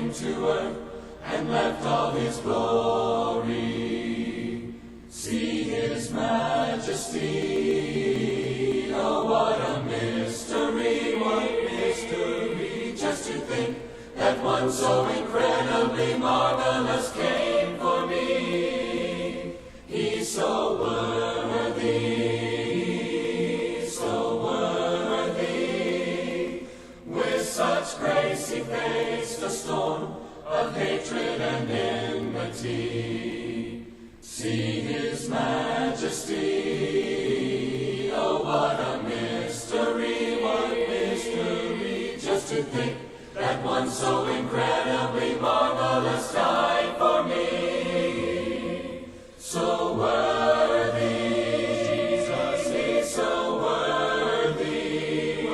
came to earth and left all his glory. See his majesty, oh what a mystery, just to think that one so incredibly marvelous came for me. He's so worthy, so worthy. With such grace he faced a storm of hatred and enmity. See his majesty, oh what a mystery, just to think that one so incredibly marvelous died for me. So worthy, Jesus is so worthy,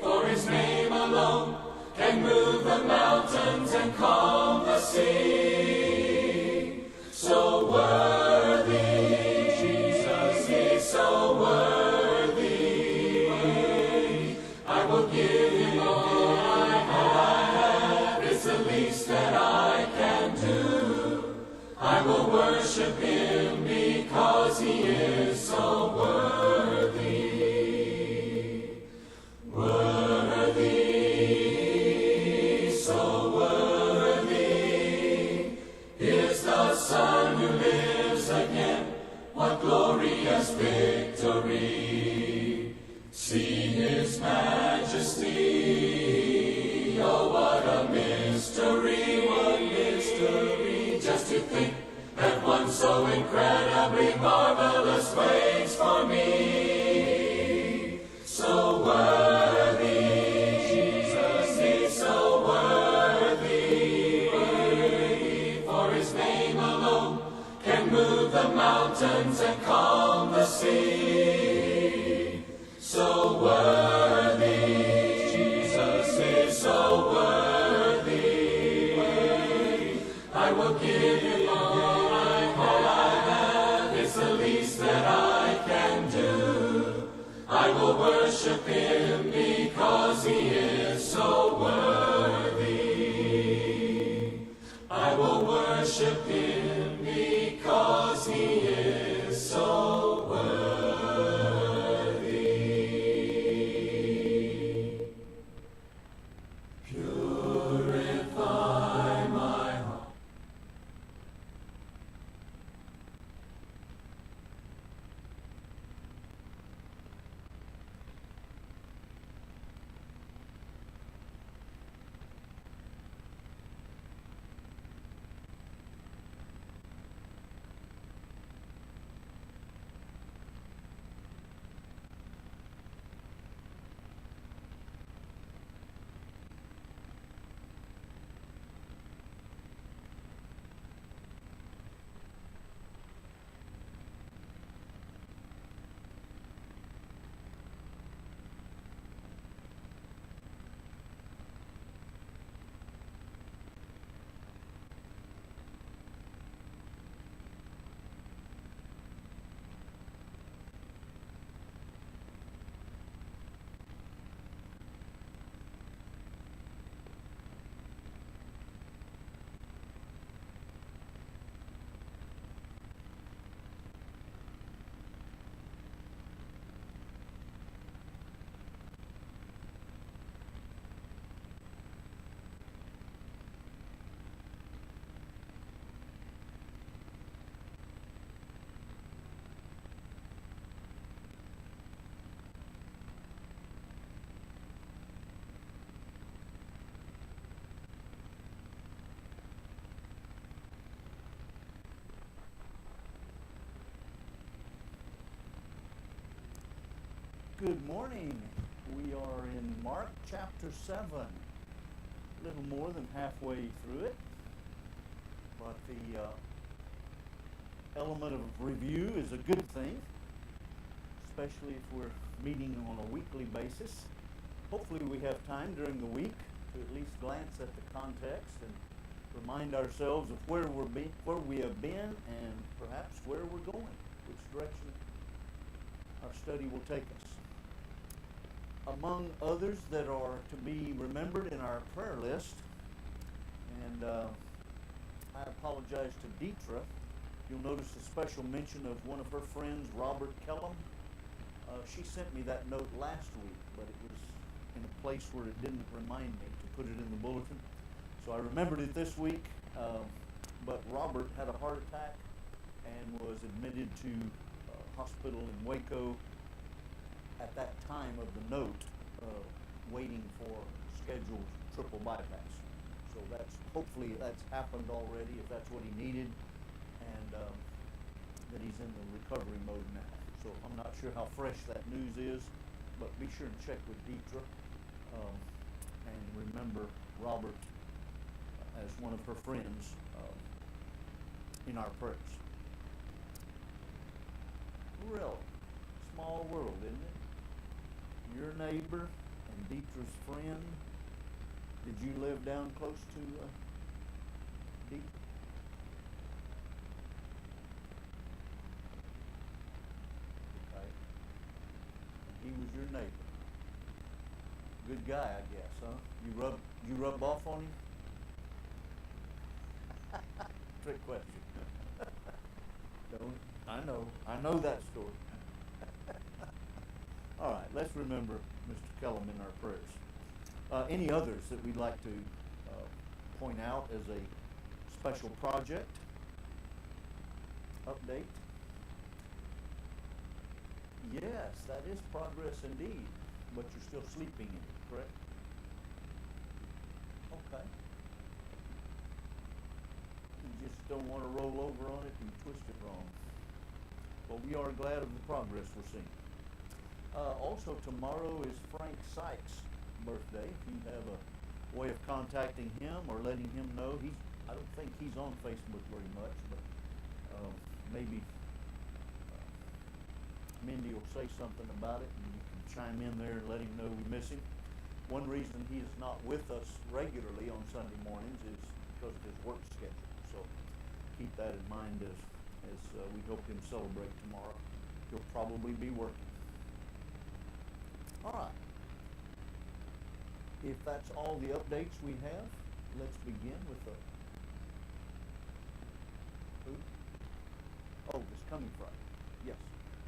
for his name alone can move the mountains and calm the sea. So worthy, Jesus is so worthy, I will give him all I have, it's the least that I can do. I will worship him because he is so worthy. Worthy, so worthy, is the Son who lives again. What glorious victory! See his majesty, oh what a mystery, just to think that one so incredibly marvelous waits for me. So worthy, Jesus is so worthy, for his name alone can move the mountains and calm the sea. So worthy, Jesus is so worthy, I will give him all I have, it's the least that I can do. I will worship him because he is so worthy. I will worship him because he is so worthy. Purify my heart. Good morning. We are in Mark chapter 7. A little more than halfway through it. But the element of review is a good thing, especially if we're meeting on a weekly basis. Hopefully we have time during the week to at least glance at the context and remind ourselves of where we have been and perhaps where we're going, which direction our study will take us. Among others that are to be remembered in our prayer list And I apologize to Deetra. You'll notice a special mention of one of her friends, Robert Kellum. She sent me that note last week, but it was in a place where it didn't remind me to put it in the bulletin. So I remembered it this week, but Robert had a heart attack and was admitted to hospital in Waco at that time of the note, waiting for scheduled triple bypass. So hopefully that's happened already, if that's what he needed, and that he's in the recovery mode now. So I'm not sure how fresh that news is, but be sure and check with Deetra, and remember Robert as one of her friends in our prayers. Really, small world, isn't it? Your neighbor and Deetra's friend. Did you live down close to Deetra? Okay. He was your neighbor. Good guy, I guess, huh? You rub off on him? Trick question. Don't. I know that story. All right, let's remember Mr. Kellum in our prayers. Any others that we'd like to point out as a special project? Update? Yes, that is progress indeed, but you're still sleeping in it, correct? Okay. You just don't want to roll over on it and twist it wrong. But we are glad of the progress we're seeing. Also, tomorrow is Frank Sykes' birthday. If you have a way of contacting him or letting him know, I don't think he's on Facebook very much, but maybe Mindy will say something about it and you can chime in there and let him know we miss him. One reason he is not with us regularly on Sunday mornings is because of his work schedule. So keep that in mind as we help him celebrate tomorrow. He'll probably be working. All right. If that's all the updates we have, let's begin with the... Who? Oh, this coming Friday. Yes.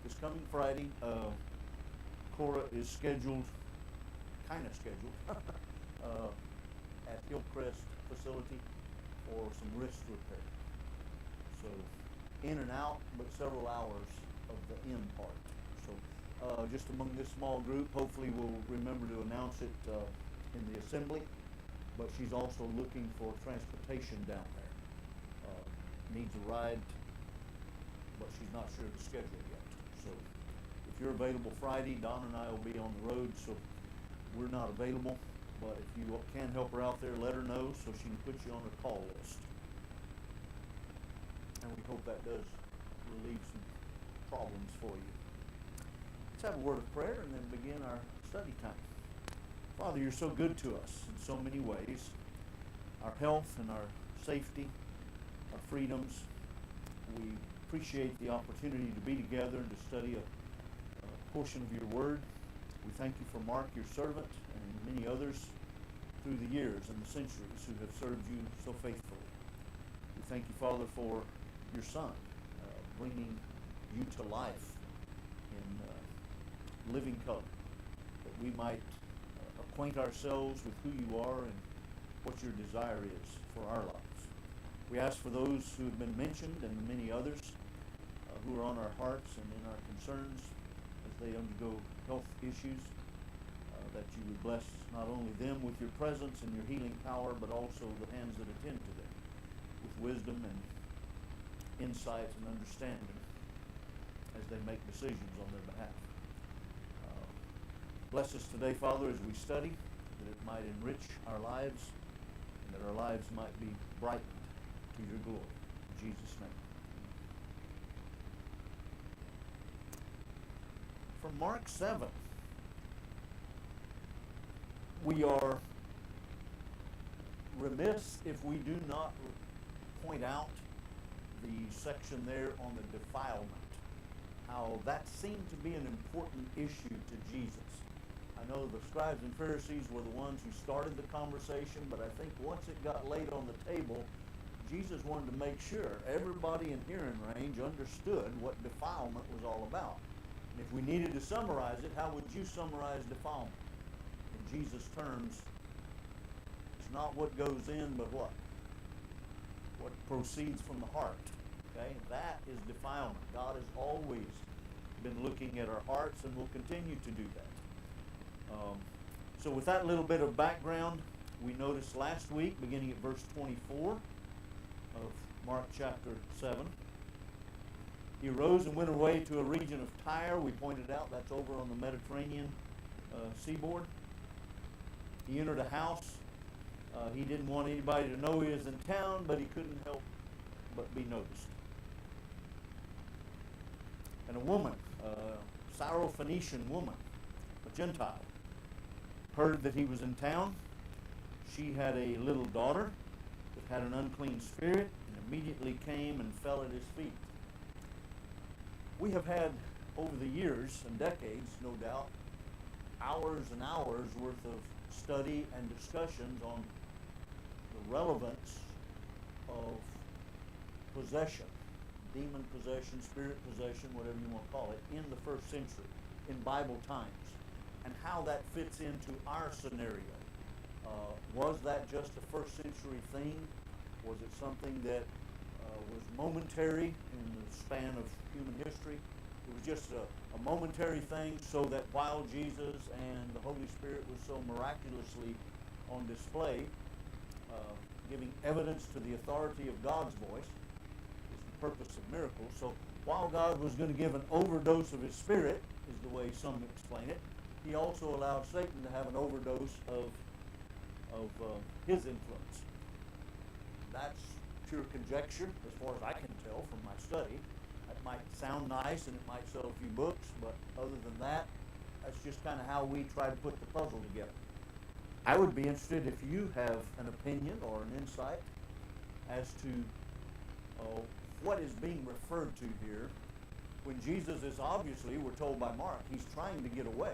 This coming Friday, Cora is scheduled at Hillcrest facility for some wrist repair. So in and out, but several hours of the in part. So just among this small group, hopefully we'll remember to announce it in the assembly, but she's also looking for transportation down there. Needs a ride, but she's not sure of the schedule yet. So if you're available Friday, Don and I will be on the road, so we're not available, but if you can help her out there, let her know so she can put you on her call list. And we hope that does relieve some problems for you. Let's have a word of prayer and then begin our study time. Father, you're so good to us in so many ways. Our health and our safety, our freedoms. We appreciate the opportunity to be together and to study a portion of your word. We thank you for Mark, your servant, and many others through the years and the centuries who have served you so faithfully. We thank you, Father, for your Son, bringing you to life in living color, that we might acquaint ourselves with who you are and what your desire is for our lives. We ask for those who have been mentioned and many others who are on our hearts and in our concerns as they undergo health issues, that you would bless not only them with your presence and your healing power, but also the hands that attend to them with wisdom and insight and understanding as they make decisions on their behalf. Bless us today, Father, as we study, that it might enrich our lives and that our lives might be brightened to your glory. In Jesus' name. From Mark 7, we are remiss if we do not point out the section there on the defilement, how that seemed to be an important issue to Jesus. I know the scribes and Pharisees were the ones who started the conversation, but I think once it got laid on the table, Jesus wanted to make sure everybody in hearing range understood what defilement was all about. And if we needed to summarize it, how would you summarize defilement? In Jesus' terms, it's not what goes in, but what? What proceeds from the heart. Okay? That is defilement. God has always been looking at our hearts and will continue to do that. So with that little bit of background, we noticed last week, beginning at verse 24 of Mark chapter 7, he arose and went away to a region of Tyre. We pointed out that's over on the Mediterranean seaboard. He entered a house. He didn't want anybody to know he was in town, but he couldn't help but be noticed. And a woman, a Syrophoenician woman, a Gentile, heard that he was in town. She had a little daughter that had an unclean spirit and immediately came and fell at his feet. We have had, over the years and decades, no doubt, hours and hours worth of study and discussions on the relevance of possession, demon possession, spirit possession, whatever you want to call it, in the first century, in Bible times, and how that fits into our scenario. Was that just a first century thing? Was it something that was momentary in the span of human history? It was just a momentary thing, so that while Jesus and the Holy Spirit was so miraculously on display, giving evidence to the authority of God's voice, is the purpose of miracles. So while God was going to give an overdose of his spirit, is the way some explain it, he also allowed Satan to have an overdose of his influence. That's pure conjecture as far as I can tell from my study. That might sound nice and it might sell a few books, but other than that, that's just kind of how we try to put the puzzle together. I would be interested if you have an opinion or an insight as to what is being referred to here when Jesus is obviously, we're told by Mark, he's trying to get away.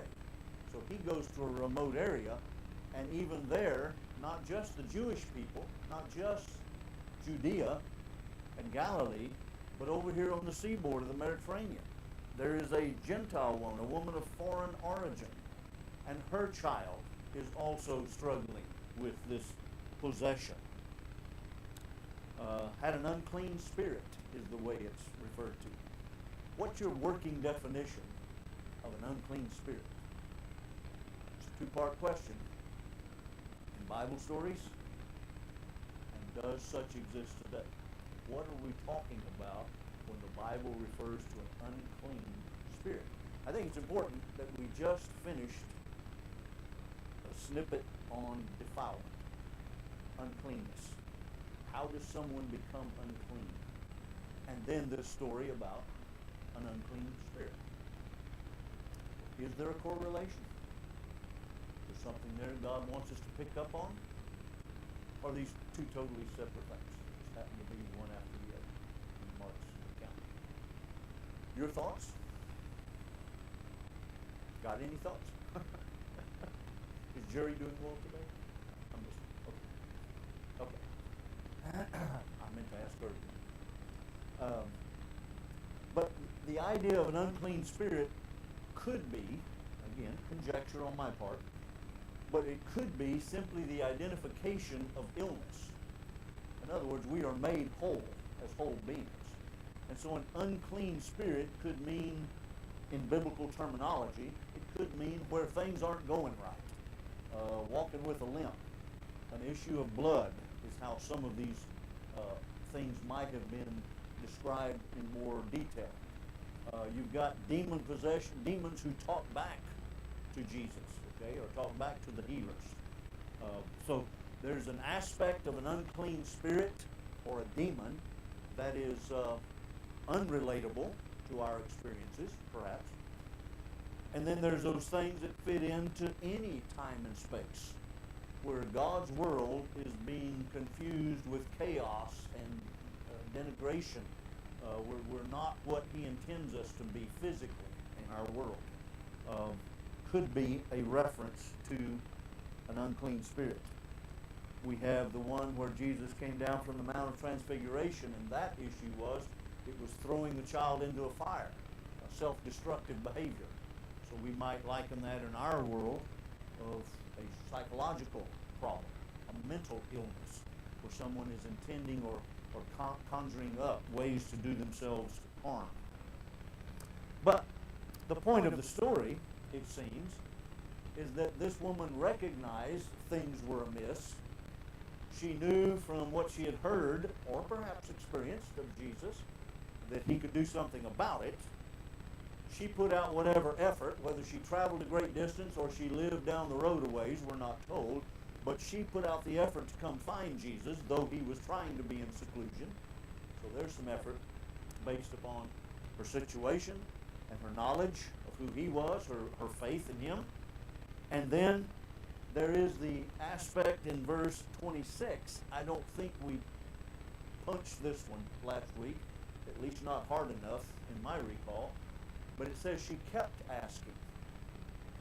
So he goes to a remote area, and even there, not just the Jewish people, not just Judea and Galilee, but over here on the seaboard of the Mediterranean, there is a Gentile woman, a woman of foreign origin, and her child is also struggling with this possession. Had an unclean spirit is the way it's referred to. What's your working definition of an unclean spirit? It's a two-part question. In Bible stories, and does such exist today? What are we talking about when the Bible refers to an unclean spirit? I think it's important that we just finished a snippet on defilement, uncleanness. How does someone become unclean? And then this story about an unclean spirit. Is there a correlation? Is there something there God wants us to pick up on? Or are these two totally separate things? Just happen to be one after the other in Mark's account. Your thoughts? Got any thoughts? Is Jerry doing well today? I'm just, okay. I meant to ask her. But the idea of an unclean spirit could be, again, conjecture on my part, but it could be simply the identification of illness. In other words, we are made whole as whole beings. And so an unclean spirit could mean, in biblical terminology, it could mean where things aren't going right. Walking with a limp. An issue of blood is how some of these things might have been described in more detail. You've got demon possession, demons who talk back to Jesus, okay, or talk back to the healers. So there's an aspect of an unclean spirit or a demon that is unrelatable to our experiences, perhaps. And then there's those things that fit into any time and space, where God's world is being confused with chaos and denigration. We're not what he intends us to be physically in our world. could be a reference to an unclean spirit. We have the one where Jesus came down from the Mount of Transfiguration, and that issue was it was throwing the child into a fire, a self-destructive behavior. So we might liken that in our world of a psychological problem, a mental illness, where someone is intending or conjuring up ways to do themselves harm. But the point of the story, it seems, is that this woman recognized things were amiss. She knew from what she had heard, or perhaps experienced of Jesus, that he could do something about it. She put out whatever effort, whether she traveled a great distance or she lived down the road a ways, we're not told, but she put out the effort to come find Jesus, though he was trying to be in seclusion. So there's some effort based upon her situation and her knowledge of who he was, her faith in him. And then there is the aspect in verse 26. I don't think we punched this one last week, at least not hard enough in my recall. But it says she kept asking.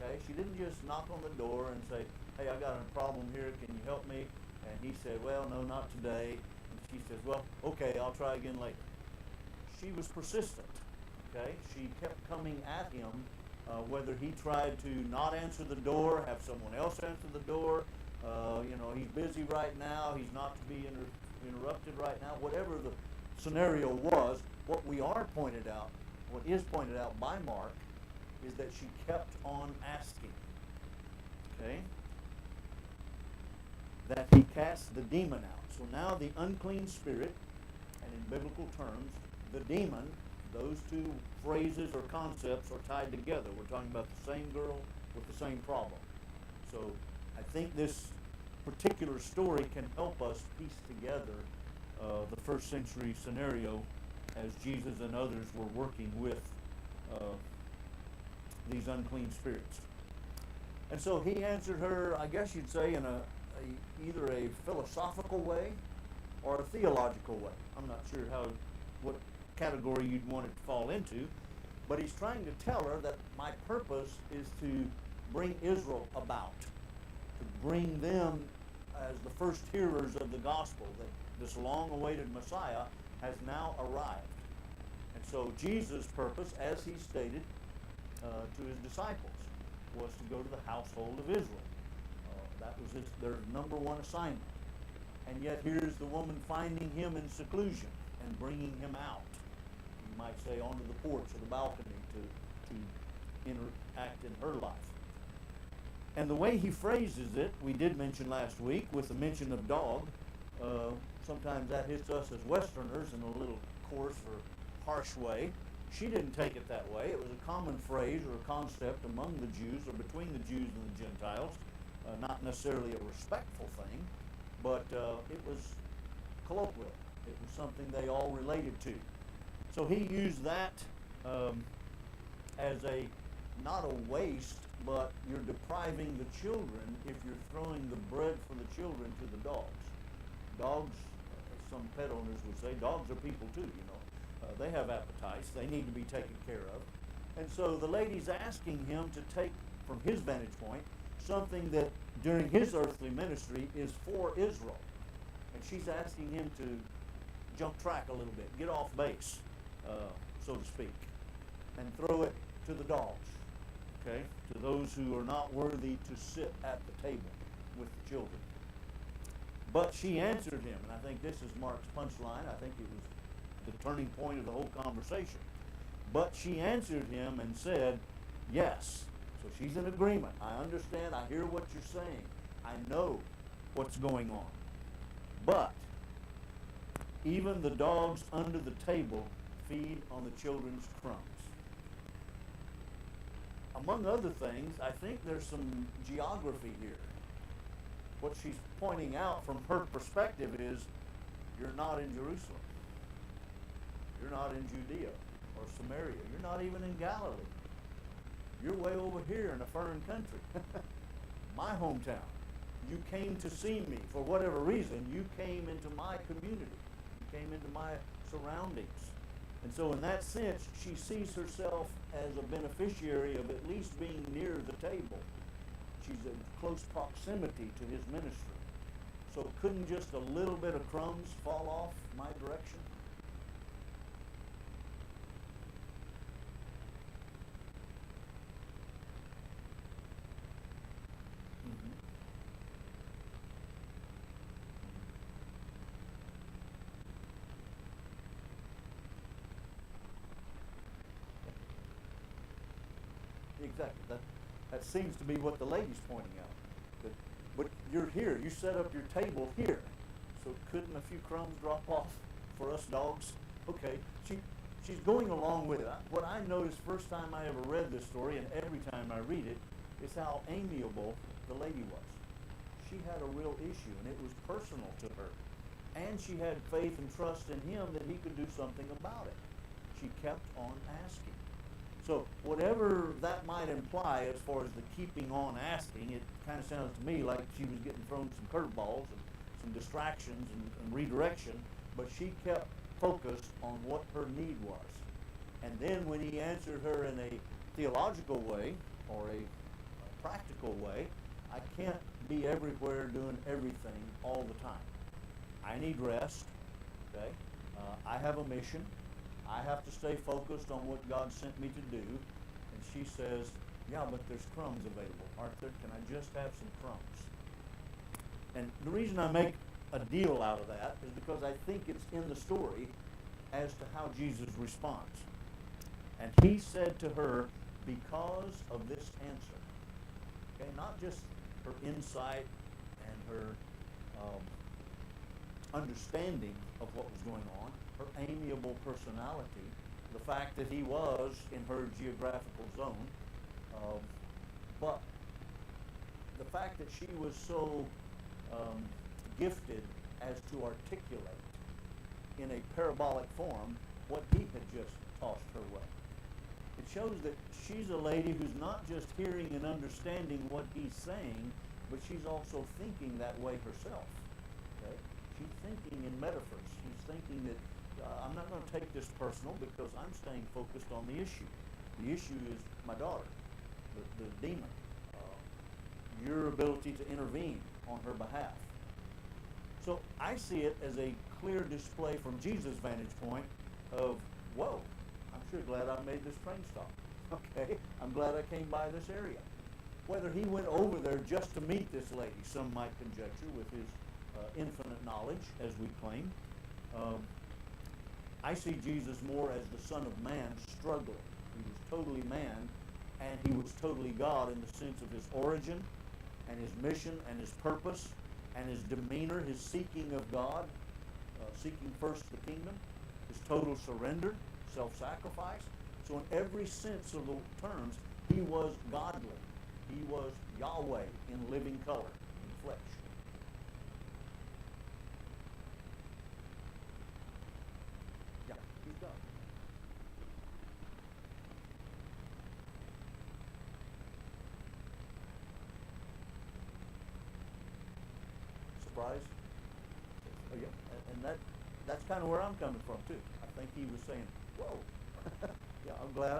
Okay? She didn't just knock on the door and say, hey, I got a problem here, can you help me? And he said, well, no, not today. And she says, well, okay, I'll try again later. She was persistent. Okay? She kept coming at him, whether he tried to not answer the door, have someone else answer the door, he's busy right now, he's not to be interrupted right now, whatever the scenario was, what is pointed out by Mark is that she kept on asking. Okay? That he cast the demon out. So now the unclean spirit, and in biblical terms, the demon, those two phrases or concepts are tied together. We're talking about the same girl with the same problem. So I think this particular story can help us piece together the first century scenario as Jesus and others were working with these unclean spirits. And so he answered her, I guess you'd say, in either a philosophical way or a theological way. I'm not sure what category you'd want it to fall into, but he's trying to tell her that my purpose is to bring Israel about, to bring them as the first hearers of the gospel, that this long-awaited Messiah has now arrived. And so Jesus' purpose, as he stated to his disciples, was to go to the household of Israel. That was their number one assignment. And yet here's the woman finding him in seclusion and bringing him out. You might say onto the porch or the balcony to interact in her life. And the way he phrases it, we did mention last week with the mention of dog. Sometimes that hits us as Westerners in a little coarse or harsh way. She didn't take it that way. It was a common phrase or a concept among the Jews or between the Jews and the Gentiles. Not necessarily a respectful thing, but it was colloquial. It was something they all related to. So he used that as not a waste, but you're depriving the children if you're throwing the bread for the children to the dogs. Dogs, some pet owners would say, dogs are people too, they have appetites. They need to be taken care of. And so the lady's asking him to take, from his vantage point, something that during his earthly ministry is for Israel. And she's asking him to jump track a little bit, get off base, so to speak, and throw it to the dogs, okay, to those who are not worthy to sit at the table with the children. But she answered him, and I think this is Mark's punchline. I think it was the turning point of the whole conversation. But she answered him and said, yes. So she's in agreement. I understand. I hear what you're saying. I know what's going on. But even the dogs under the table feed on the children's crumbs. Among other things, I think there's some geography here. What she's pointing out from her perspective is, you're not in Jerusalem. You're not in Judea or Samaria. You're not even in Galilee. You're way over here in a foreign country. My hometown. You came to see me for whatever reason. You came into my community. You came into my surroundings. And so in that sense, she sees herself as a beneficiary of at least being near the table. She's in close proximity to his ministry. So couldn't just a little bit of crumbs fall off my direction? Mhm. Exactly. That seems to be what the lady's pointing out. That, but you're here. You set up your table here. So couldn't a few crumbs drop off for us dogs? Okay. She's going along with it. What I noticed first time I ever read this story, and every time I read it, is how amiable the lady was. She had a real issue, and it was personal to her. And she had faith and trust in him that he could do something about it. She kept on asking. So whatever that might imply as far as the keeping on asking, it kind of sounds to me like she was getting thrown some curveballs and some distractions and redirection, but she kept focused on what her need was. And then when he answered her in a theological way or a practical way, I can't be everywhere doing everything all the time. I need rest, okay? I have a mission. I have to stay focused on what God sent me to do. And she says, yeah, but there's crumbs available, aren't there? Can I just have some crumbs? And the reason I make a deal out of that is because I think it's in the story as to how Jesus responds. And he said to her, because of this answer, okay, not just her insight and her understanding of what was going on, her amiable personality, the fact that he was in her geographical zone, but the fact that she was so gifted as to articulate in a parabolic form what he had just tossed her way. It shows that she's a lady who's not just hearing and understanding what he's saying, but she's also thinking that way herself. Okay? She's thinking in metaphors. She's thinking that I'm not going to take this personal because I'm staying focused on the issue. The issue is my daughter, the demon. Your ability to intervene on her behalf. So I see it as a clear display from Jesus' vantage point of, whoa, I'm sure glad I made this train stop. Okay, I'm glad I came by this area. Whether he went over there just to meet this lady, some might conjecture with his infinite knowledge, as we claim. I see Jesus more as the Son of Man struggling. He was totally man, and he was totally God in the sense of his origin, and his mission, and his purpose, and his demeanor, his seeking of God, seeking first the kingdom, his total surrender, self-sacrifice. So in every sense of the terms, he was godly. He was Yahweh in living color, in flesh. Yeah, he's God. Surprise? Oh, yeah. And that's kind of where I'm coming from too. I think he was saying, whoa, yeah,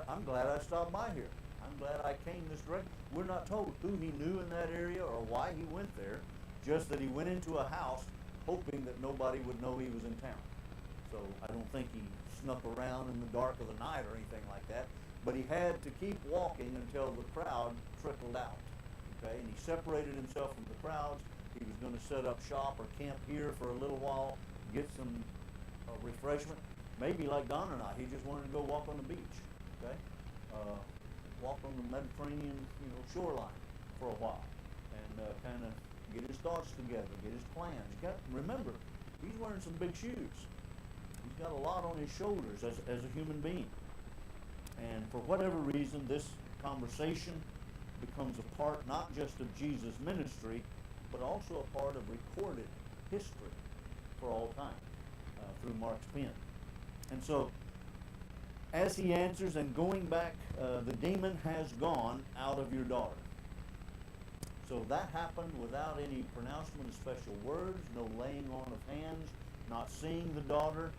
I'm glad I stopped by here. I'm glad I came this direction. We're not told who he knew in that area or why he went there, just that he went into a house hoping that nobody would know he was in town. So I don't think he snuck around in the dark of the night or anything like that, but he had to keep walking until the crowd trickled out. Okay, and he separated himself from the crowds. He was going to set up shop or camp here for a little while, get some refreshment. Maybe like Don and I, he just wanted to go walk on the beach. Okay, walk on the Mediterranean, shoreline for a while, and kind of get his thoughts together, get his plans. Remember, he's wearing some big shoes. He's got a lot on his shoulders as a human being. And for whatever reason, this conversation becomes a part not just of Jesus' ministry, but also a part of recorded history for all time through Mark's pen. And so, as he answers and going back, the demon has gone out of your daughter. So that happened without any pronouncement of special words, no laying on of hands, not seeing the daughter.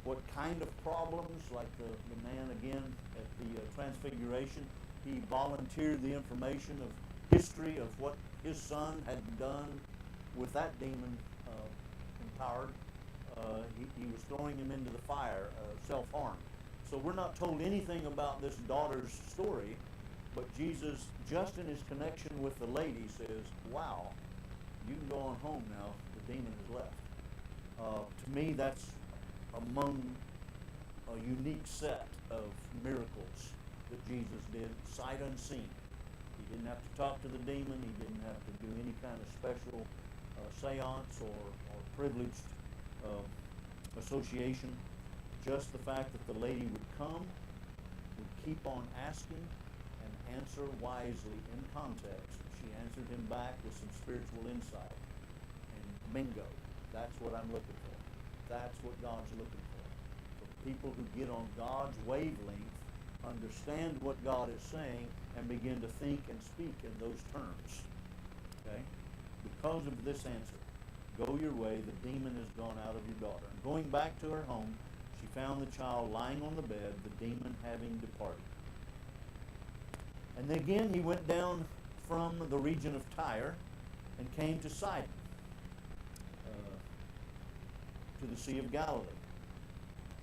what kind of problems, like the man again at the Transfiguration, he volunteered the information of history of what his son had done with that demon empowered. He was throwing him into the fire, self-harm. So we're not told anything about this daughter's story, but Jesus, just in his connection with the lady, says, wow, you can go on home now, the demon has left. To me, that's among a unique set of miracles that Jesus did, sight unseen. He didn't have to talk to the demon. He didn't have to do any kind of special seance or privileged association. Just the fact that the lady would come, would keep on asking, and answer wisely in context. She answered him back with some spiritual insight. And bingo, that's what I'm looking for. That's what God's looking for. For people who get on God's wavelength, understand what God is saying, and begin to think and speak in those terms. Okay? Because of this answer, go your way, the demon is gone out of your daughter. And going back to her home, she found the child lying on the bed, the demon having departed. And again he went down from the region of Tyre and came to Sidon, to the Sea of Galilee,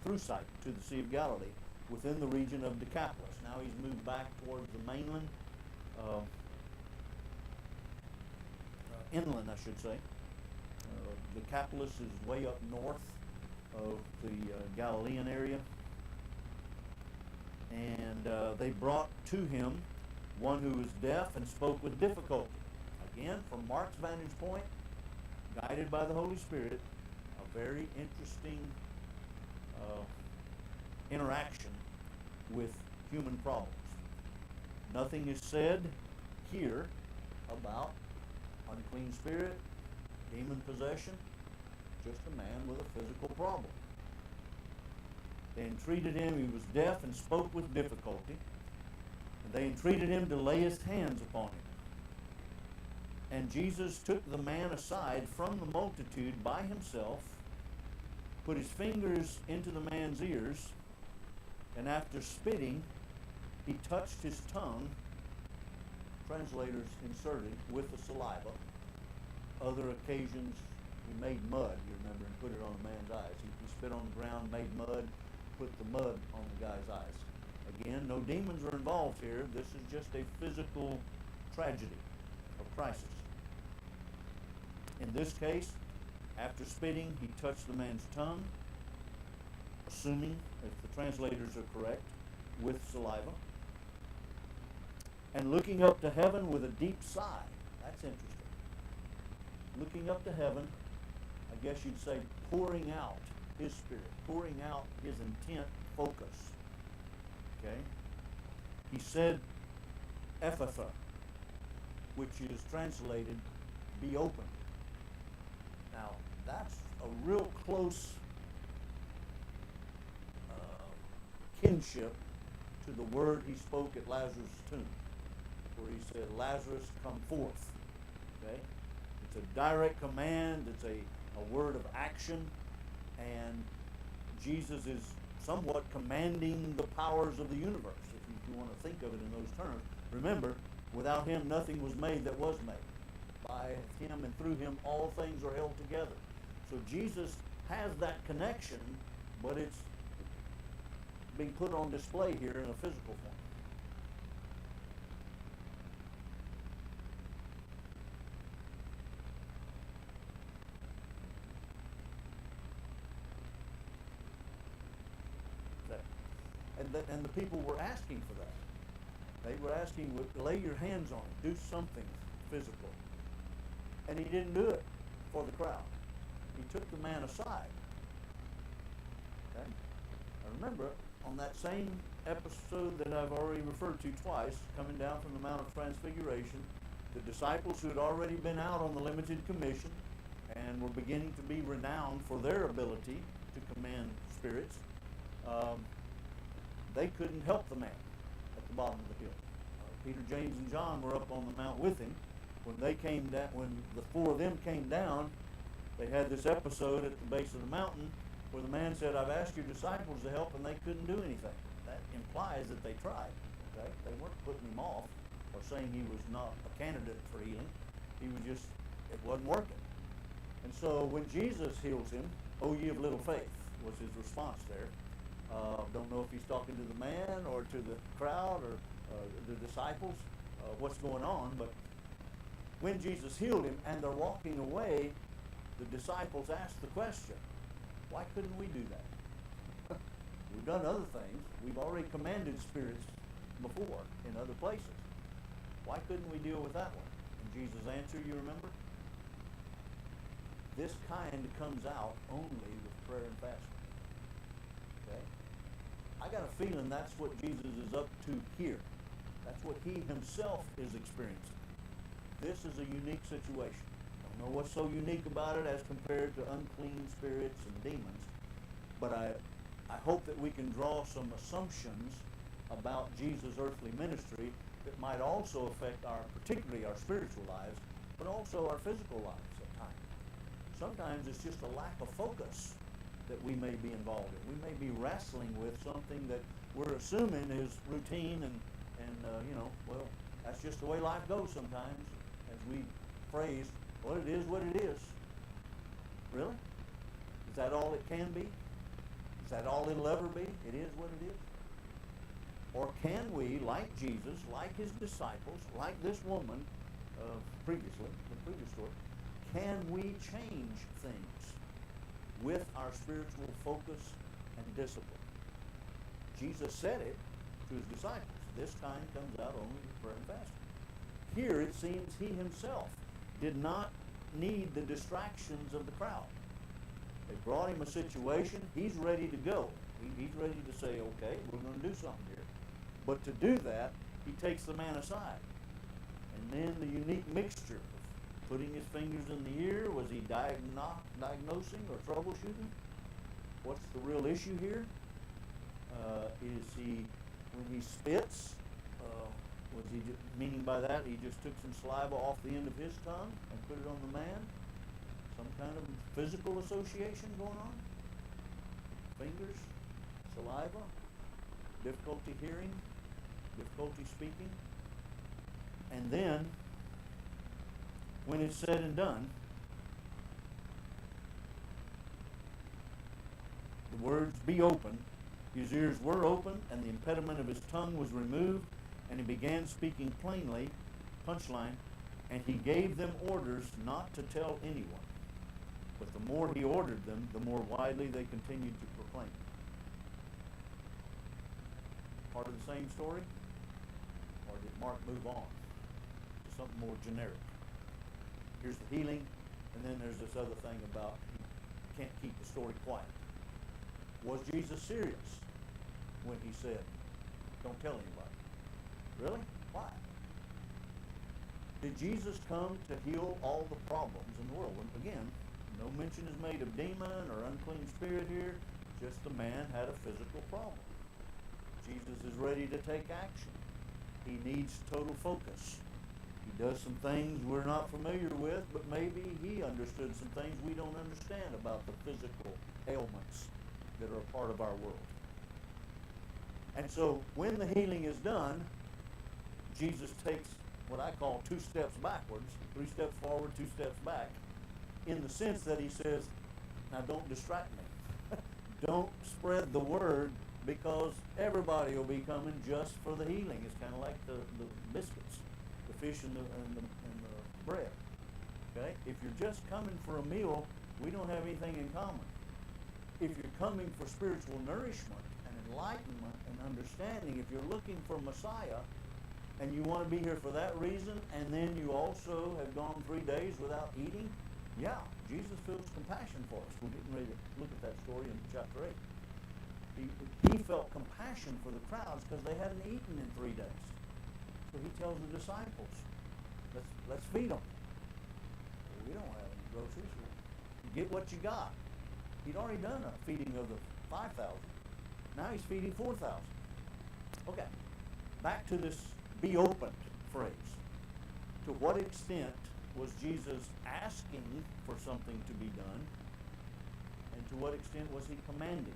through Sidon to the Sea of Galilee, within the region of Decapolis. Now he's moved back towards the mainland, inland, I should say. Decapolis is way up north of the Galilean area. And they brought to him one who was deaf and spoke with difficulty. Again, from Mark's vantage point, guided by the Holy Spirit, a very interesting interaction with human problems. Nothing is said here about unclean spirit, demon possession, just a man with a physical problem. They entreated him. He was deaf and spoke with difficulty. And they entreated him to lay his hands upon him. And Jesus took the man aside from the multitude by himself, put his fingers into the man's ears, and after spitting, he touched his tongue, translators inserted, with the saliva. Other occasions, he made mud, you remember, and put it on the man's eyes. He spit on the ground, made mud, put the mud on the guy's eyes. Again, no demons are involved here. This is just a physical tragedy or crisis. In this case, after spitting, he touched the man's tongue, assuming, if the translators are correct, with saliva. And looking up to heaven with a deep sigh. That's interesting. Looking up to heaven, I guess you'd say pouring out his spirit, pouring out his intent, focus. Okay? He said, Ephatha, which is translated, be open. Now, that's a real close kinship to the word he spoke at Lazarus' tomb, where he said, Lazarus, come forth. Okay? It's a direct command. It's a word of action. And Jesus is somewhat commanding the powers of the universe, if you want to think of it in those terms. Remember, without him, nothing was made that was made. By him and through him, all things are held together. So Jesus has that connection, but it's being put on display here in a physical form. And the people were asking for that. They were asking, lay your hands on it, do something physical. And he didn't do it for the crowd. He took the man aside. Okay? I remember on that same episode that I've already referred to twice, coming down from the Mount of Transfiguration, the disciples who had already been out on the limited commission and were beginning to be renowned for their ability to command spirits, they couldn't help the man at the bottom of the hill. Peter, James, and John were up on the mount with him. When they came down, when the four of them came down, they had this episode at the base of the mountain where the man said, I've asked your disciples to help and they couldn't do anything. That implies that they tried. Okay? They weren't putting him off or saying he was not a candidate for healing. He was just, it wasn't working. And so when Jesus heals him, "O ye of little faith," was his response there. Don't know if he's talking to the man or to the crowd or the disciples, what's going on, but when Jesus healed him and they're walking away, the disciples asked the question, why couldn't we do that? We've done other things. We've already commanded spirits before in other places. Why couldn't we deal with that one? And Jesus' answer, you remember? This kind comes out only with prayer and fasting. Okay? I got a feeling that's what Jesus is up to here. That's what he himself is experiencing. This is a unique situation. I don't know what's so unique about it as compared to unclean spirits and demons, but I hope that we can draw some assumptions about Jesus' earthly ministry that might also affect particularly our spiritual lives, but also our physical lives at times. Sometimes it's just a lack of focus that we may be involved in. We may be wrestling with something that we're assuming is routine and well, that's just the way life goes sometimes. As we phrase, well, it is what it is. Really? Is that all it can be? Is that all it'll ever be? It is what it is? Or can we, like Jesus, like his disciples, like this woman previously, the previous story, can we change things with our spiritual focus and discipline? Jesus said it to his disciples. This kind comes out only with prayer and fasting. Here it seems he himself did not need the distractions of the crowd. They brought him a situation. He's ready to go. He's ready to say, okay, we're going to do something here. But to do that, he takes the man aside. And then the unique mixture of putting his fingers in the ear. Was he diagnosing or troubleshooting? What's the real issue here? Is he, when he spits, was he meaning by that he just took some saliva off the end of his tongue and put it on the man? Some kind of physical association going on? Fingers, saliva, difficulty hearing, difficulty speaking. And then, when it's said and done, the words "be open," his ears were open, and the impediment of his tongue was removed, and he began speaking plainly, punchline, and he gave them orders not to tell anyone. But the more he ordered them, the more widely they continued to proclaim. Part of the same story? Or did Mark move on to something more generic? Here's the healing, and then there's this other thing about you can't keep the story quiet. Was Jesus serious when he said, don't tell anybody? Really? Why? Did Jesus come to heal all the problems in the world? And again, no mention is made of demon or unclean spirit here. Just the man had a physical problem. Jesus is ready to take action. He needs total focus. He does some things we're not familiar with, but maybe he understood some things we don't understand about the physical ailments that are a part of our world. And so when the healing is done, Jesus takes what I call 2 steps backwards, 3 steps forward, 2 steps back, in the sense that he says, now don't distract me. Don't spread the word, because everybody will be coming just for the healing. It's kind of like the biscuits, the fish and the bread. Okay? If you're just coming for a meal, we don't have anything in common. If you're coming for spiritual nourishment and enlightenment and understanding, if you're looking for Messiah and you want to be here for that reason, and then you also have gone 3 days without eating, yeah, Jesus feels compassion for us. We're getting ready to look at that story in chapter 8. He felt compassion for the crowds because they hadn't eaten in 3 days. So he tells the disciples, let's feed them. Well, we don't have any groceries. You get what you got. He'd already done a feeding of the 5,000. Now he's feeding 4,000. Okay, back to this "be open" phrase. To what extent was Jesus asking for something to be done? And And to what extent was he commanding?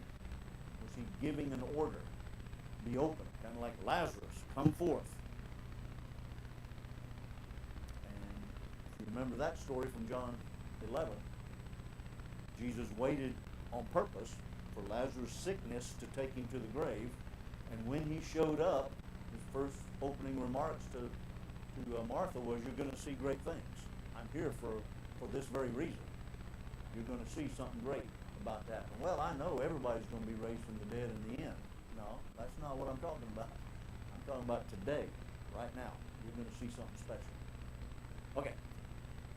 Was he giving an order? Be open, kind of like Lazarus, come forth. And if you remember that story from John 11, Jesus waited on purpose for Lazarus' sickness to take him to the grave. And when he showed up, his first opening remarks to Martha was, "You're going to see great things. I'm here for this very reason. You're going to see something great about that." Well, I know everybody's going to be raised from the dead in the end. No, that's not what I'm talking about. I'm talking about today, right now. You're going to see something special. Okay,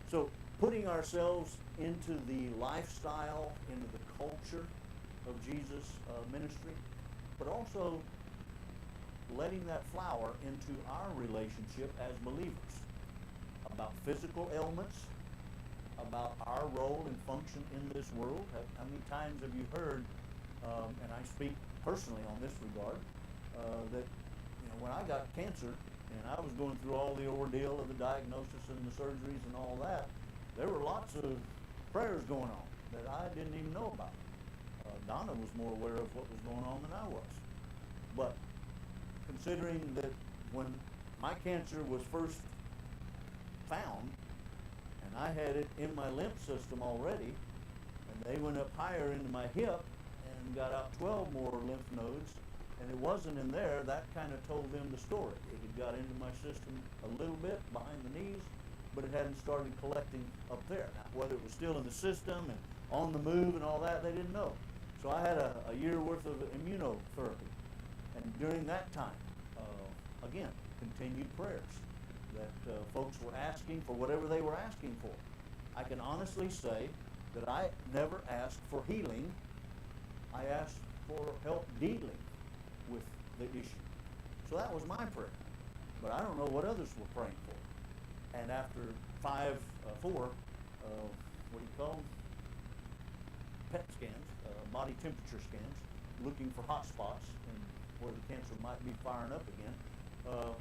so putting ourselves into the lifestyle, into the culture of Jesus' ministry, but also letting that flower into our relationship as believers, about physical ailments, about our role and function in this world. How many times have you heard, and I speak personally on this regard, that when I got cancer and I was going through all the ordeal of the diagnosis and the surgeries and all that, there were lots of prayers going on that I didn't even know about. Donna was more aware of what was going on than I was. But considering that when my cancer was first found, and I had it in my lymph system already, and they went up higher into my hip and got out 12 more lymph nodes, and it wasn't in there, that kind of told them the story. It had got into my system a little bit behind the knees, but it hadn't started collecting up there. Now, whether it was still in the system and on the move and all that, they didn't know. So I had a year worth of immunotherapy. And during that time, again, continued prayers that folks were asking for whatever they were asking for. I can honestly say that I never asked for healing. I asked for help dealing with the issue. So that was my prayer. But I don't know what others were praying for. And after four, what do you call them? PET scans, body temperature scans, looking for hot spots and where the cancer might be firing up again.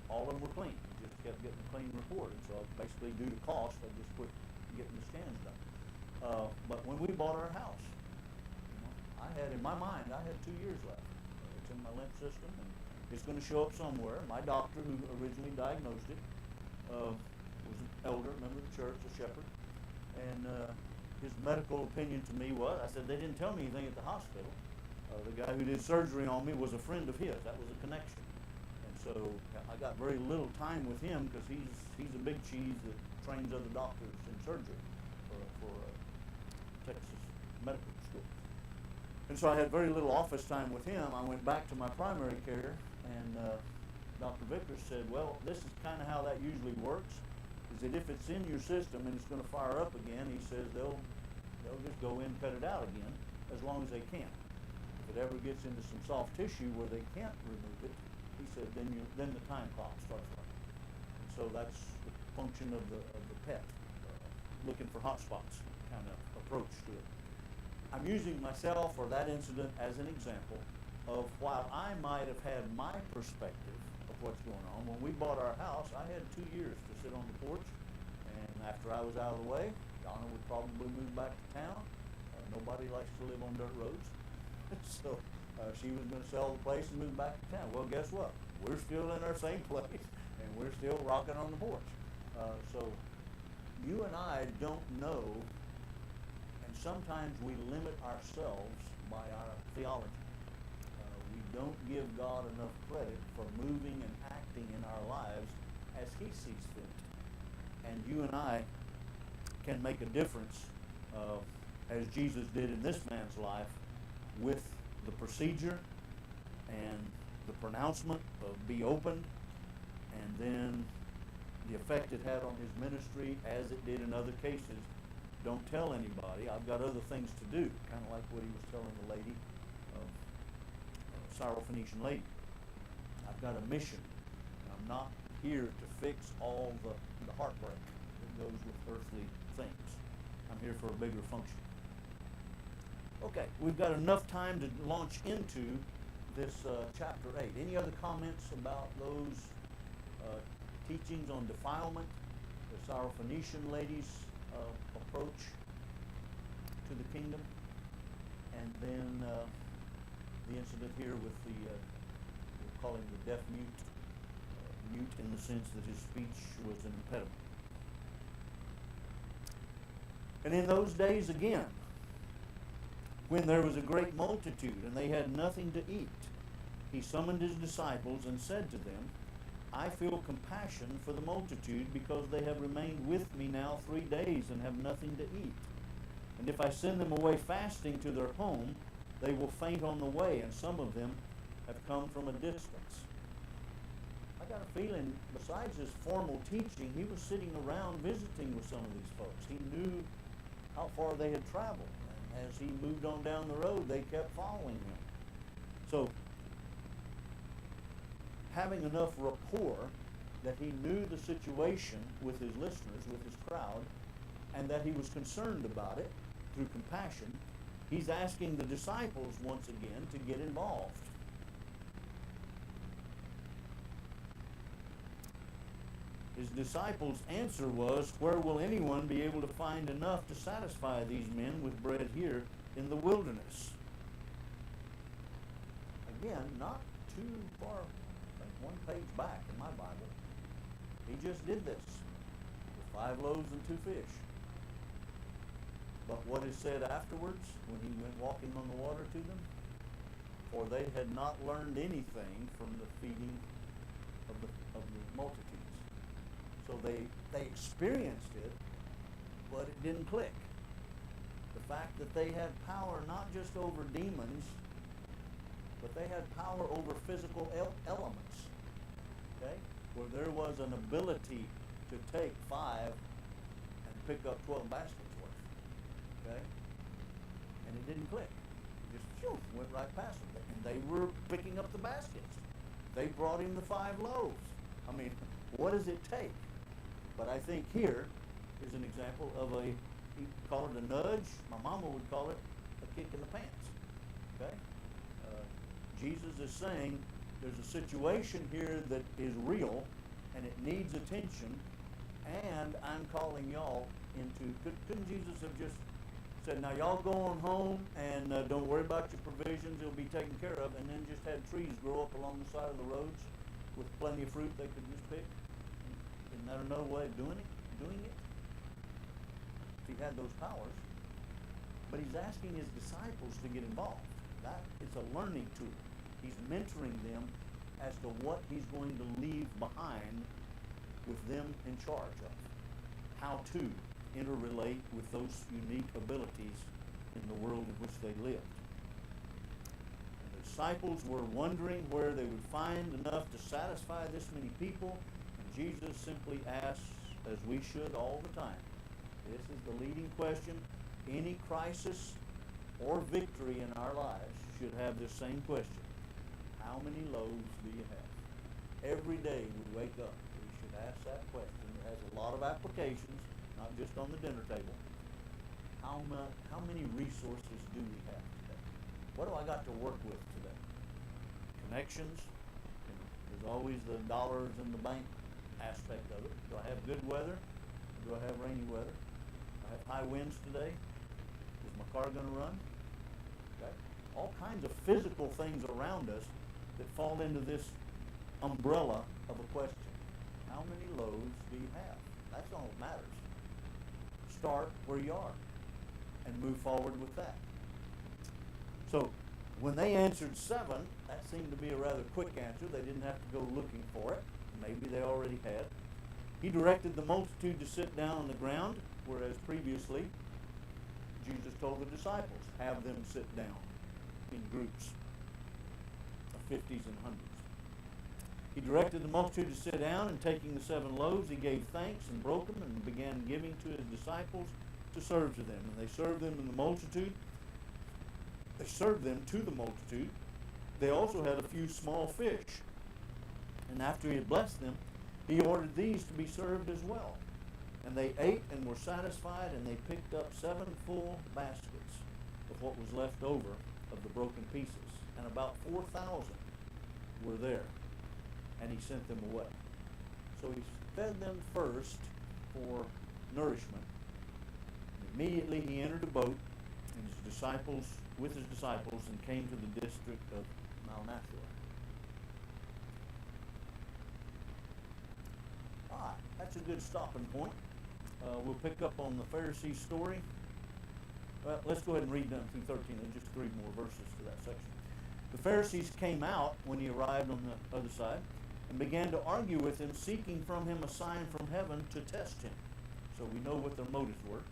All of them were clean. We just kept getting a clean report. And so basically due to cost, I just quit getting the scans done. But when we bought our house, I had in my mind, I had 2 years left. It's in my lymph system and it's going to show up somewhere. My doctor who originally diagnosed it was an elder, member of the church, a shepherd. And his medical opinion to me was, I said, they didn't tell me anything at the hospital. The guy who did surgery on me was a friend of his. That was a connection. And so I got very little time with him because he's a big cheese that trains other doctors in surgery for Texas medical school. And so I had very little office time with him. I went back to my primary care, and Dr. Vickers said, well, this is kind of how that usually works, is that if it's in your system and it's going to fire up again, he says they'll just go in and cut it out again as long as they can. If it ever gets into some soft tissue where they can't remove it, he said, then the time clock starts running. And so that's the function of the PET, looking for hot spots kind of approach to it. I'm using myself or that incident as an example of while I might have had my perspective of what's going on. When we bought our house, I had 2 years to sit on the porch, and after I was out of the way, Donna would probably move back to town. Nobody likes to live on dirt roads. So she was going to sell the place and move back to town. Well, guess what? We're still in our same place, and we're still rocking on the porch. So you and I don't know, and sometimes we limit ourselves by our theology. We don't give God enough credit for moving and acting in our lives as He sees fit. And you and I can make a difference, as Jesus did in this man's life, with the procedure and the pronouncement of be opened, and then the effect it had on his ministry as it did in other cases. Don't tell anybody. I've got other things to do, kind of like what he was telling the lady, Syrophoenician lady. I've got a mission. I'm not here to fix all the heartbreak that goes with earthly things. I'm here for a bigger function. Okay, we've got enough time to launch into this chapter 8. Any other comments about those teachings on defilement, the Syrophoenician lady's approach to the kingdom? And then the incident here with the, we'll call him the deaf mute, mute in the sense that his speech was an impediment. And in those days again, when there was a great multitude and they had nothing to eat, he summoned his disciples and said to them, I feel compassion for the multitude because they have remained with me now 3 days and have nothing to eat. And if I send them away fasting to their home, they will faint on the way, and some of them have come from a distance. I got a feeling, besides his formal teaching, he was sitting around visiting with some of these folks. He knew how far they had traveled. And as he moved on down the road, they kept following him. So, having enough rapport that he knew the situation with his listeners, with his crowd, and that he was concerned about it through compassion, he's asking the disciples once again to get involved. His disciples' answer was, where will anyone be able to find enough to satisfy these men with bread here in the wilderness? Again, not too far, I think 1 page back in my Bible. He just did this with 5 loaves and 2 fish. But what is said afterwards when he went walking on the water to them? For they had not learned anything from the feeding of the multitudes. So they experienced it, but it didn't click. The fact that they had power not just over demons, but they had power over physical elements. Okay? Where there was an ability to take 5 and pick up 12 baskets worth. Okay? And it didn't click. It just went right past them. And they were picking up the baskets. They brought him the 5 loaves. I mean, what does it take? But I think here is an example of you call it a nudge. My mama would call it a kick in the pants. Okay? Jesus is saying there's a situation here that is real and it needs attention, and I'm calling y'all into, couldn't Jesus have just said, now y'all go on home and don't worry about your provisions, it'll be taken care of, and then just had trees grow up along the side of the roads with plenty of fruit they could just pick? Isn't that another way of doing it? If he had those powers. But he's asking his disciples to get involved. That it's a learning tool. He's mentoring them as to what he's going to leave behind with them in charge of. How to interrelate with those unique abilities in the world in which they lived. The disciples were wondering where they would find enough to satisfy this many people, and Jesus simply asks, as we should all the time, this is the leading question. Any crisis or victory in our lives should have this same question. How many loaves do you have? Every day we wake up, we should ask that question. It has a lot of applications, not just on the dinner table. How many resources do we have today? What do I got to work with today? Connections. There's always the dollars in the bank aspect of it. Do I have good weather? Or do I have rainy weather? Do I have high winds today? Is my car going to run? Okay. All kinds of physical things around us that fall into this umbrella of a question. How many loaves do you have? That's all that matters. Start where you are and move forward with that. So when they answered 7, that seemed to be a rather quick answer. They didn't have to go looking for it. Maybe they already had. He directed the multitude to sit down on the ground, whereas previously Jesus told the disciples, have them sit down in groups of 50s and 100s. He directed the multitude to sit down, and taking the 7 loaves, he gave thanks and broke them and began giving to his disciples to serve to them. And they served them in the multitude. They served them to the multitude. They also had a few small fish. And after he had blessed them, he ordered these to be served as well. And they ate and were satisfied, and they picked up 7 full baskets of what was left over of the broken pieces. And about 4,000 were there. And he sent them away. So he fed them first for nourishment. And immediately he entered a boat, and his disciples with his disciples and came to the district of Malnathua. That's a good stopping point. We'll pick up on the Pharisee story. Well, let's go ahead and read down through 13. There's just 3 more verses to that section. The Pharisees came out when he arrived on the other side and began to argue with him, seeking from him a sign from heaven to test him. So we know what their motives were.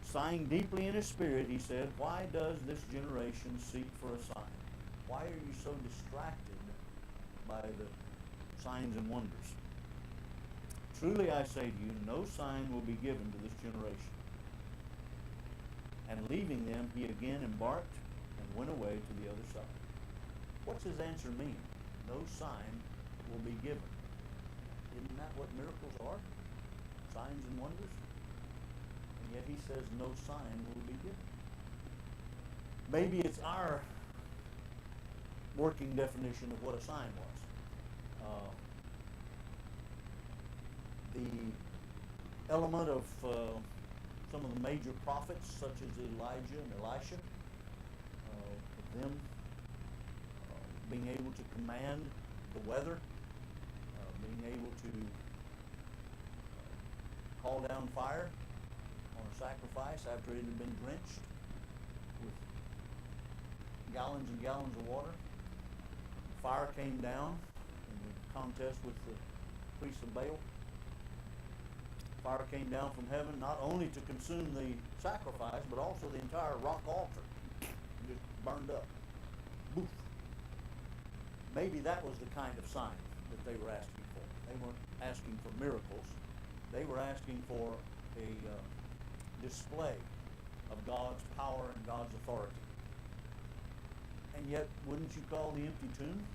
Sighing deeply in his spirit, he said, "Why does this generation seek for a sign? Why are you so distracted by the signs and wonders? Truly I say to you, no sign will be given to this generation." And leaving them, he again embarked and went away to the other side. What's his answer mean? No sign will be given. Isn't that what miracles are? Signs and wonders? And yet he says no sign will be given. Maybe it's our working definition of what a sign was. The element of some of the major prophets, such as Elijah and Elisha, of them being able to command the weather, being able to call down fire on a sacrifice after it had been drenched with gallons and gallons of water. Fire came down in the contest with the priests of Baal. Fire came down from heaven not only to consume the sacrifice, but also the entire rock altar. Just burned up. Boof. Maybe that was the kind of sign that they were asking for. They weren't asking for miracles. They were asking for a display of God's power and God's authority. And yet, wouldn't you call the empty tomb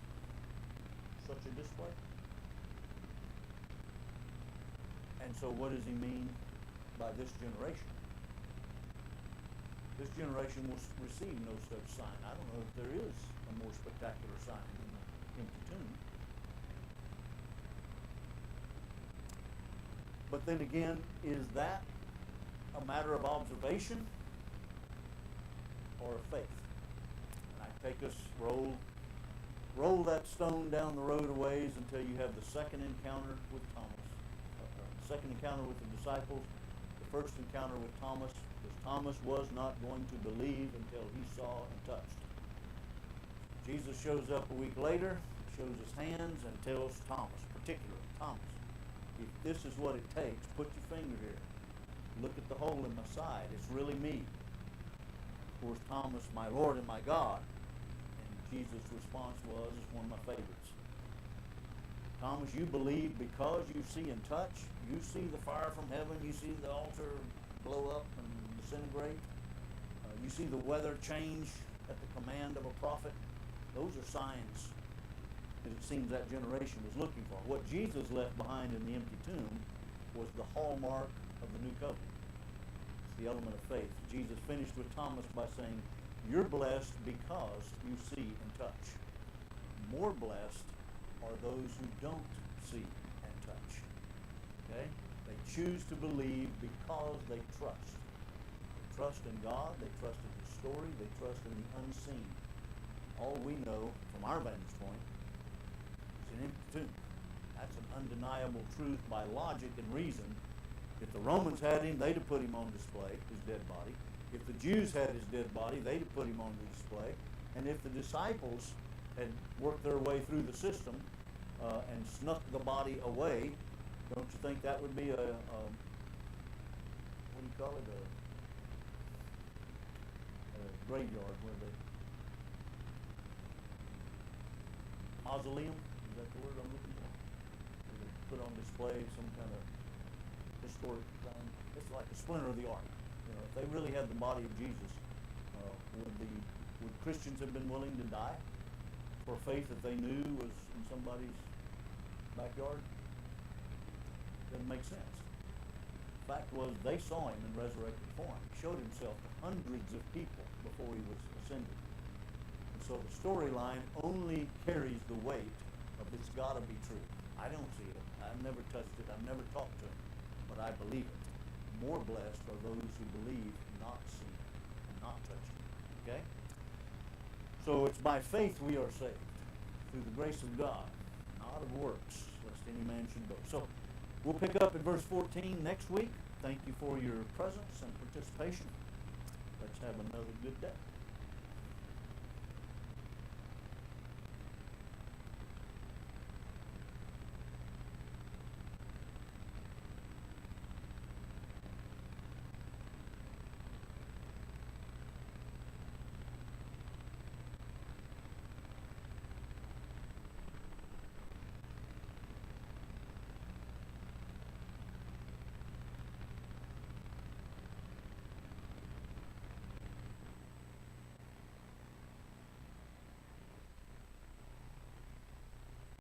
such a display? And so what does he mean by this generation? This generation will receive no such sign. I don't know if there is a more spectacular sign than the empty tomb. But then again, is that a matter of observation or of faith? And I take us, roll that stone down the road a ways until you have the second encounter with Thomas. Second encounter with the disciples, the first encounter with Thomas, because Thomas was not going to believe until he saw and touched. Jesus shows up a week later, shows his hands, and tells Thomas, particularly Thomas, if this is what it takes, put your finger here. Look at the hole in my side. It's really me. Of course, Thomas, my Lord and my God. And Jesus' response was, it's one of my favorites. Thomas, you believe because you see and touch. You see the fire from heaven. You see the altar blow up and disintegrate. You see the weather change at the command of a prophet. Those are signs that it seems that generation was looking for. What Jesus left behind in the empty tomb was the hallmark of the new covenant. It's the element of faith. Jesus finished with Thomas by saying, you're blessed because you see and touch. More blessed are those who don't see and touch. Okay? They choose to believe because they trust. They trust in God, they trust in His story, they trust in the unseen. All we know from our vantage point is an empty tomb. That's an undeniable truth by logic and reason. If the Romans had him, they'd have put him on display, his dead body. If the Jews had his dead body, they'd have put him on display. And if the disciples had worked their way through the system and snuck the body away, don't you think that would be what do you call it, a graveyard where they, mausoleum, is that the word I'm looking for? Where they put on display some kind of historic thing. It's like a splinter of the ark. You know, if they really had the body of Jesus, would Christians have been willing to die for faith that they knew was in somebody's backyard? Doesn't make sense. The fact was, they saw him in resurrected form. He showed himself to hundreds of people before he was ascended. And so the storyline only carries the weight of it's got to be true. I don't see it. I've never touched it. I've never talked to him. But I believe it. More blessed are those who believe, not see, and not touch it. Okay? So it's by faith we are saved, through the grace of God, not of works, lest any man should boast. So we'll pick up at verse 14 next week. Thank you for your presence and participation. Let's have another good day.